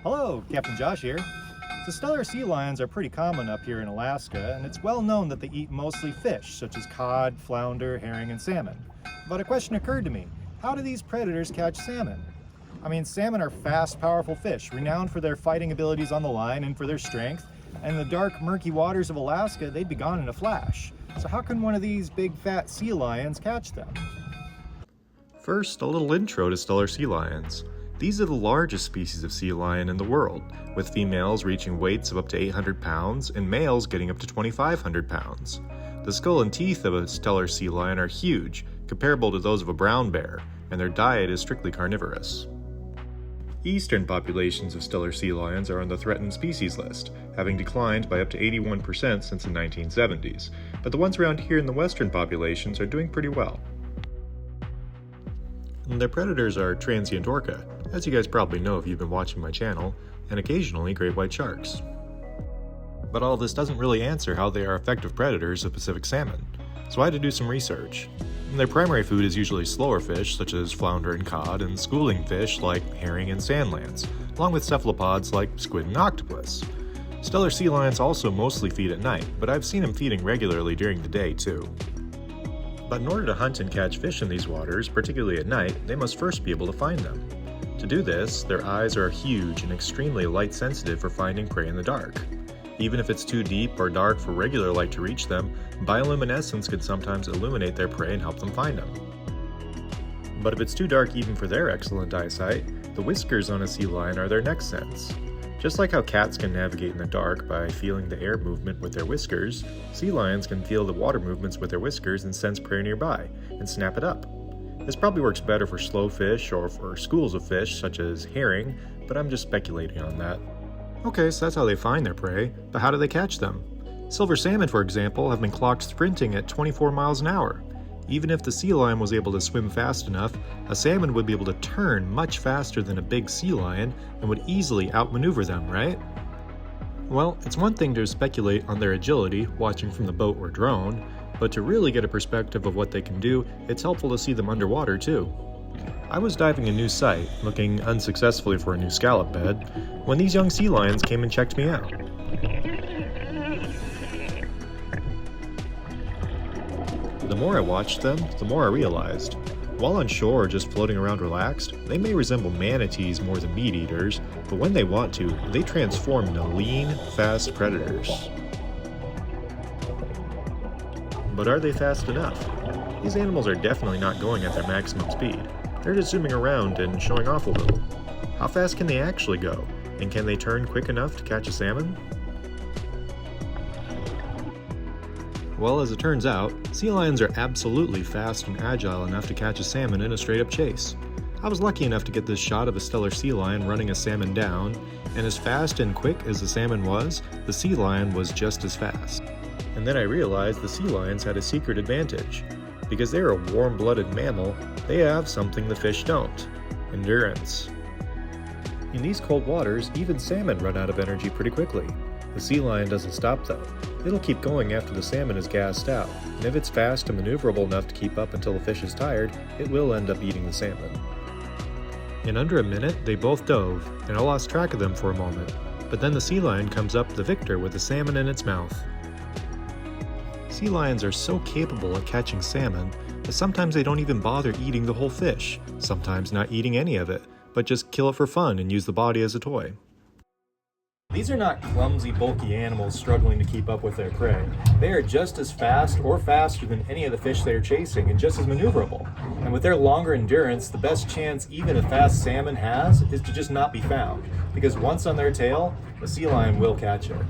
Hello, Captain Josh here. The Steller Sea Lions are pretty common up here in Alaska, and it's well known that they eat mostly fish, such as cod, flounder, herring, and salmon. But a question occurred to me. How do these predators catch salmon? I mean, salmon are fast, powerful fish, renowned for their fighting abilities on the line and for their strength. And in the dark, murky waters of Alaska, they'd be gone in a flash. So how can one of these big, fat sea lions catch them? First, a little intro to Steller sea lions. These are the largest species of sea lion in the world, with females reaching weights of up to 800 pounds and males getting up to 2,500 pounds. The skull and teeth of a Steller sea lion are huge, comparable to those of a brown bear, and their diet is strictly carnivorous. Eastern populations of Steller sea lions are on the threatened species list, having declined by up to 81% since the 1970s, but the ones around here in the western populations are doing pretty well. Their predators are transient orca, as you guys probably know if you've been watching my channel, and occasionally great white sharks. But all this doesn't really answer how they are effective predators of Pacific salmon, so I had to do some research. Their primary food is usually slower fish such as flounder and cod, and schooling fish like herring and sand lance, along with cephalopods like squid and octopus. Steller sea lions also mostly feed at night, but I've seen them feeding regularly during the day too. But in order to hunt and catch fish in these waters, particularly at night, they must first be able to find them. To do this, their eyes are huge and extremely light sensitive for finding prey in the dark. Even if it's too deep or dark for regular light to reach them, bioluminescence can sometimes illuminate their prey and help them find them. But if it's too dark even for their excellent eyesight, the whiskers on a sea lion are their next sense. Just like how cats can navigate in the dark by feeling the air movement with their whiskers, sea lions can feel the water movements with their whiskers and sense prey nearby, and snap it up. This probably works better for slow fish or for schools of fish such as herring, but I'm just speculating on that. Okay, so that's how they find their prey, but how do they catch them? Silver salmon, for example, have been clocked sprinting at 24 miles an hour. Even if the sea lion was able to swim fast enough, a salmon would be able to turn much faster than a big sea lion and would easily outmaneuver them, right? Well, it's one thing to speculate on their agility watching from the boat or drone, but to really get a perspective of what they can do, it's helpful to see them underwater too. I was diving a new site, looking unsuccessfully for a new scallop bed, when these young sea lions came and checked me out. The more I watched them, the more I realized. While on shore or just floating around relaxed, they may resemble manatees more than meat eaters, but when they want to, they transform into lean, fast predators. But are they fast enough? These animals are definitely not going at their maximum speed. They're just zooming around and showing off a little. How fast can they actually go? And can they turn quick enough to catch a salmon? Well, as it turns out, sea lions are absolutely fast and agile enough to catch a salmon in a straight-up chase. I was lucky enough to get this shot of a Steller sea lion running a salmon down, and as fast and quick as the salmon was, the sea lion was just as fast. And then I realized the sea lions had a secret advantage. Because they're a warm-blooded mammal, they have something the fish don't: endurance. In these cold waters, even salmon run out of energy pretty quickly. The sea lion doesn't stop though. It'll keep going after the salmon is gassed out, and if it's fast and maneuverable enough to keep up until the fish is tired, it will end up eating the salmon. In under a minute, they both dove, and I lost track of them for a moment, but then the sea lion comes up the victor with the salmon in its mouth. Sea lions are so capable at catching salmon that sometimes they don't even bother eating the whole fish, sometimes not eating any of it, but just kill it for fun and use the body as a toy. These are not clumsy, bulky animals struggling to keep up with their prey. They are just as fast or faster than any of the fish they are chasing and just as maneuverable. And with their longer endurance, the best chance even a fast salmon has is to just not be found, because once on their tail, the sea lion will catch it.